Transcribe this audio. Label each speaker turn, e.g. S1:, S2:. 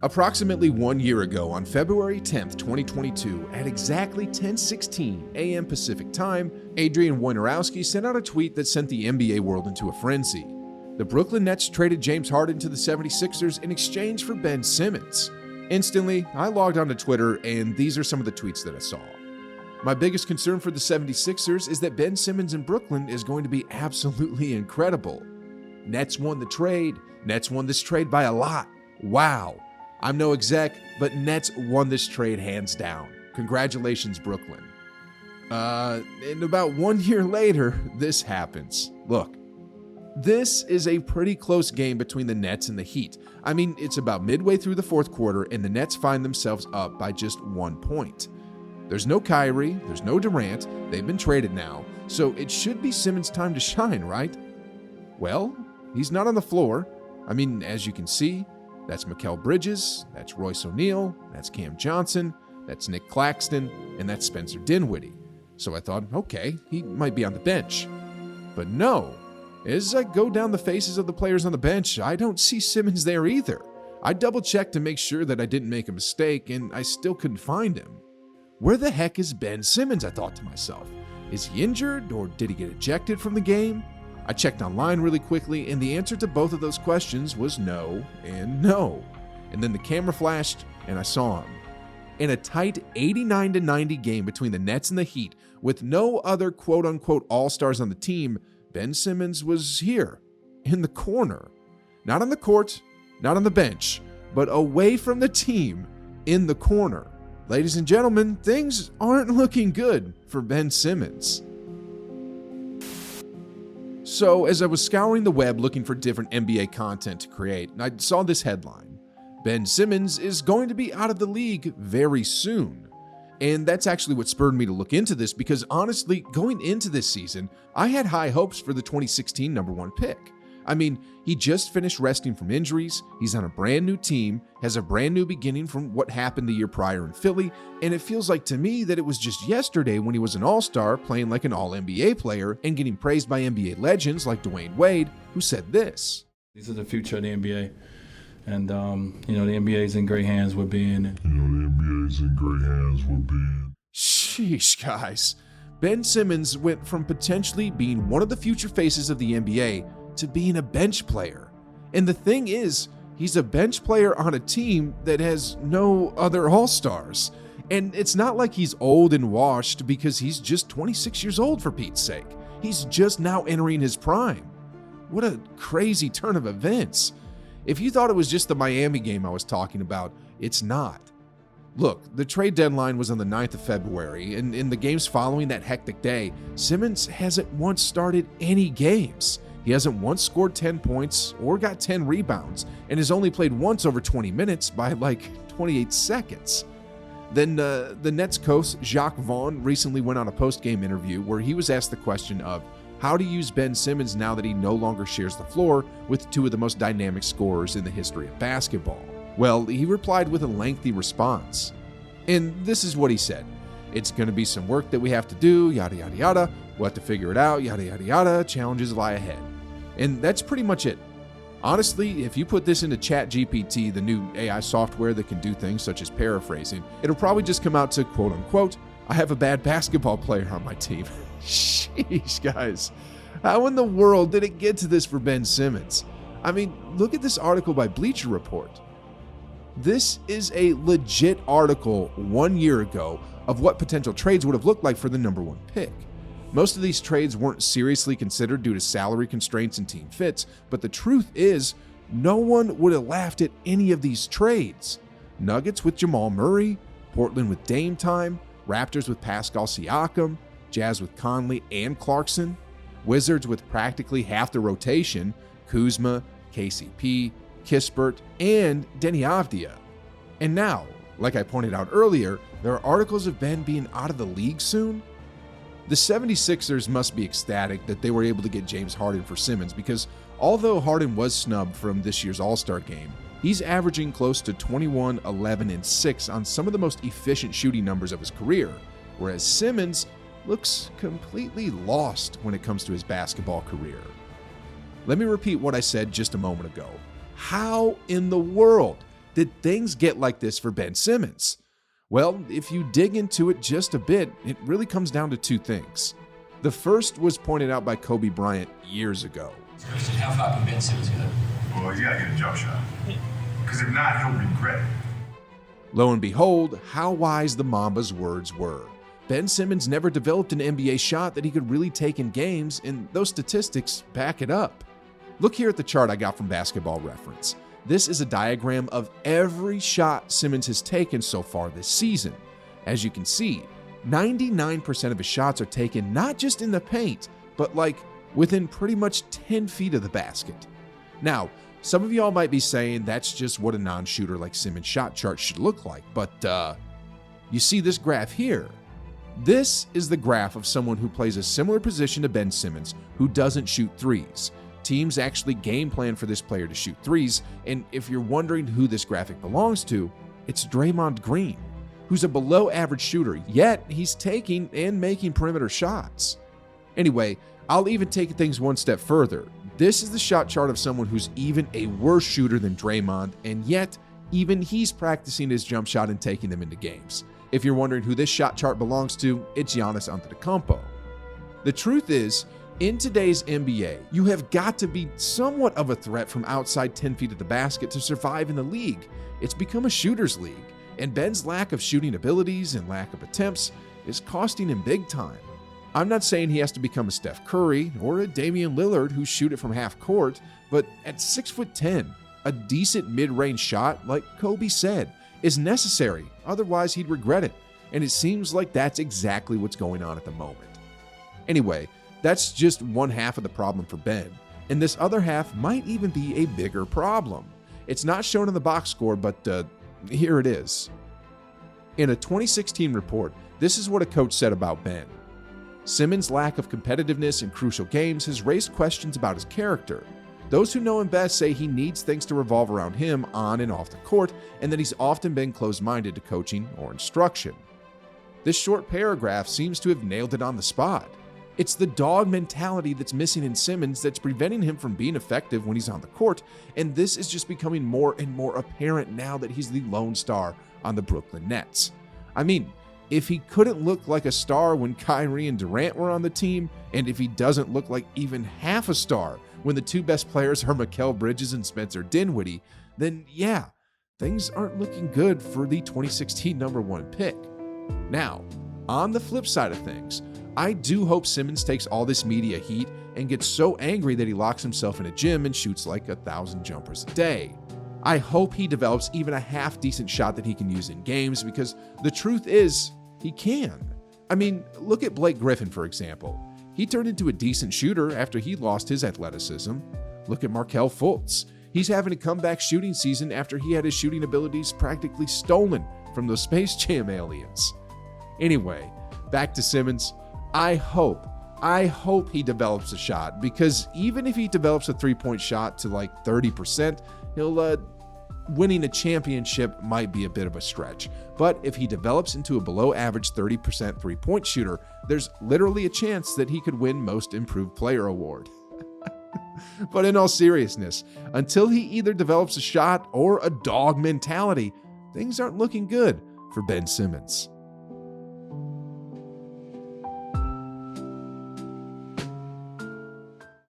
S1: Approximately 1 year ago, on February 10th, 2022, at exactly 10:16 a.m. Pacific Time, Adrian Wojnarowski sent out a tweet that sent the NBA world into a frenzy. The Brooklyn Nets traded James Harden to the 76ers in exchange for Ben Simmons. Instantly, I logged onto Twitter, and these are some of the tweets that I saw. My biggest concern for the 76ers is that Ben Simmons in Brooklyn is going to be absolutely incredible. Nets won the trade. Nets won this trade by a lot. Wow. I'm no exec, but Nets won this trade hands down. Congratulations, Brooklyn. And about 1 year later, this happens. Look, this is a pretty close game between the Nets and the Heat. I mean, it's about midway through the fourth quarter, and the Nets find themselves up by just 1 point. There's no Kyrie, there's no Durant, they've been traded now, so it should be Simmons' time to shine, right? Well, he's not on the floor. I mean, as you can see, that's Mikal Bridges, that's Royce O'Neal, that's Cam Johnson, that's Nick Claxton, and that's Spencer Dinwiddie. So I thought, okay, he might be on the bench. But no, as I go down the faces of the players on the bench, I don't see Simmons there either. I double-checked to make sure that I didn't make a mistake, and I still couldn't find him. Where the heck is Ben Simmons, I thought to myself. Is he injured, or did he get ejected from the game? I checked online really quickly, and the answer to both of those questions was no and no. And then the camera flashed, and I saw him. In a tight 89-90 game between the Nets and the Heat, with no other quote-unquote all-stars on the team, Ben Simmons was here, in the corner. Not on the court, not on the bench, but away from the team, in the corner. Ladies and gentlemen, things aren't looking good for Ben Simmons. So, as I was scouring the web looking for different NBA content to create, I saw this headline. Ben Simmons is going to be out of the league very soon. And that's actually what spurred me to look into this because honestly, going into this season, I had high hopes for the 2016 number 1 pick. I mean, he just finished resting from injuries, he's on a brand new team, has a brand new beginning from what happened the year prior in Philly, and it feels like to me that it was just yesterday when he was an all-star playing like an all-NBA player and getting praised by NBA legends like Dwayne Wade, who said this.
S2: These are the future of the NBA, and the NBA is in great hands with being.
S1: Sheesh, guys. Ben Simmons went from potentially being one of the future faces of the NBA to being a bench player. And the thing is, he's a bench player on a team that has no other all-stars. And it's not like he's old and washed because he's just 26 years old for Pete's sake. He's just now entering his prime. What a crazy turn of events. If you thought it was just the Miami game I was talking about, it's not. Look, the trade deadline was on the 9th of February, and in the games following that hectic day, Simmons hasn't once started any games. He hasn't once scored 10 points or got 10 rebounds, and has only played once over 20 minutes by like 28 seconds. Then the Nets coach, Jacques Vaughn, recently went on a post-game interview where he was asked the question of how to use Ben Simmons now that he no longer shares the floor with two of the most dynamic scorers in the history of basketball. Well, he replied with a lengthy response. And this is what he said. It's going to be some work that we have to do, yada, yada, yada. We'll have to figure it out, yada, yada, yada. Challenges lie ahead. And that's pretty much it. Honestly, if you put this into ChatGPT, the new AI software that can do things such as paraphrasing, it'll probably just come out to quote unquote, I have a bad basketball player on my team. Sheesh, guys. How in the world did it get to this for Ben Simmons? I mean, look at this article by Bleacher Report. This is a legit article 1 year ago of what potential trades would have looked like for the number 1 pick. Most of these trades weren't seriously considered due to salary constraints and team fits, but the truth is, no one would have laughed at any of these trades. Nuggets with Jamal Murray, Portland with Dame Time, Raptors with Pascal Siakam, Jazz with Conley and Clarkson, Wizards with practically half the rotation, Kuzma, KCP, Kispert, and Denny Avdia. And now, like I pointed out earlier, there are articles of Ben being out of the league soon. The 76ers must be ecstatic that they were able to get James Harden for Simmons because although Harden was snubbed from this year's All-Star game, he's averaging close to 21, 11, and 6 on some of the most efficient shooting numbers of his career, whereas Simmons looks completely lost when it comes to his basketball career. Let me repeat what I said just a moment ago. How in the world did things get like this for Ben Simmons? Well, if you dig into it just a bit, it really comes down to two things. The first was pointed out by Kobe Bryant years ago.
S3: Christian, how far can Ben Simmons go?
S4: Well, he's got to get a jump shot. Because if not, he'll regret it.
S1: Lo and behold, how wise the Mamba's words were. Ben Simmons never developed an NBA shot that he could really take in games, and those statistics back it up. Look here at the chart I got from Basketball Reference. This is a diagram of every shot Simmons has taken so far this season. As you can see, 99% of his shots are taken not just in the paint, but like within pretty much 10 feet of the basket. Now, some of y'all might be saying that's just what a non-shooter like Simmons' shot chart should look like, but you see this graph here? This is the graph of someone who plays a similar position to Ben Simmons who doesn't shoot threes. Teams actually game plan for this player to shoot threes, and if you're wondering who this graphic belongs to, it's Draymond Green, who's a below-average shooter, yet he's taking and making perimeter shots. Anyway, I'll even take things one step further. This is the shot chart of someone who's even a worse shooter than Draymond, and yet even he's practicing his jump shot and taking them into games. If you're wondering who this shot chart belongs to, it's Giannis Antetokounmpo. The truth is, in today's NBA, you have got to be somewhat of a threat from outside 10 feet of the basket to survive in the league. It's become a shooter's league, and Ben's lack of shooting abilities and lack of attempts is costing him big time. I'm not saying he has to become a Steph Curry or a Damian Lillard who shoot it from half court, but at 6'10", a decent mid-range shot, like Kobe said, is necessary, otherwise he'd regret it, and it seems like that's exactly what's going on at the moment. Anyway, that's just one half of the problem for Ben, and this other half might even be a bigger problem. It's not shown in the box score, but here it is. In a 2016 report, this is what a coach said about Ben. Simmons' lack of competitiveness in crucial games has raised questions about his character. Those who know him best say he needs things to revolve around him on and off the court, and that he's often been closed-minded to coaching or instruction. This short paragraph seems to have nailed it on the spot. It's the dog mentality that's missing in Simmons that's preventing him from being effective when he's on the court, and this is just becoming more and more apparent now that he's the lone star on the Brooklyn Nets. I mean, if he couldn't look like a star when Kyrie and Durant were on the team, and if he doesn't look like even half a star when the two best players are Mikal Bridges and Spencer Dinwiddie, then yeah, things aren't looking good for the 2016 number 1 pick. Now, on the flip side of things, I do hope Simmons takes all this media heat and gets so angry that he locks himself in a gym and shoots like 1,000 jumpers a day. I hope he develops even a half-decent shot that he can use in games, because the truth is, he can. I mean, look at Blake Griffin, for example. He turned into a decent shooter after he lost his athleticism. Look at Markelle Fultz. He's having a comeback shooting season after he had his shooting abilities practically stolen from those Space Jam aliens. Anyway, back to Simmons. I hope he develops a shot, because even if he develops a three-point shot to like 30%, winning a championship might be a bit of a stretch. But if he develops into a below-average 30% three-point shooter, there's literally a chance that he could win Most Improved Player award. But in all seriousness, until he either develops a shot or a dog mentality, things aren't looking good for Ben Simmons.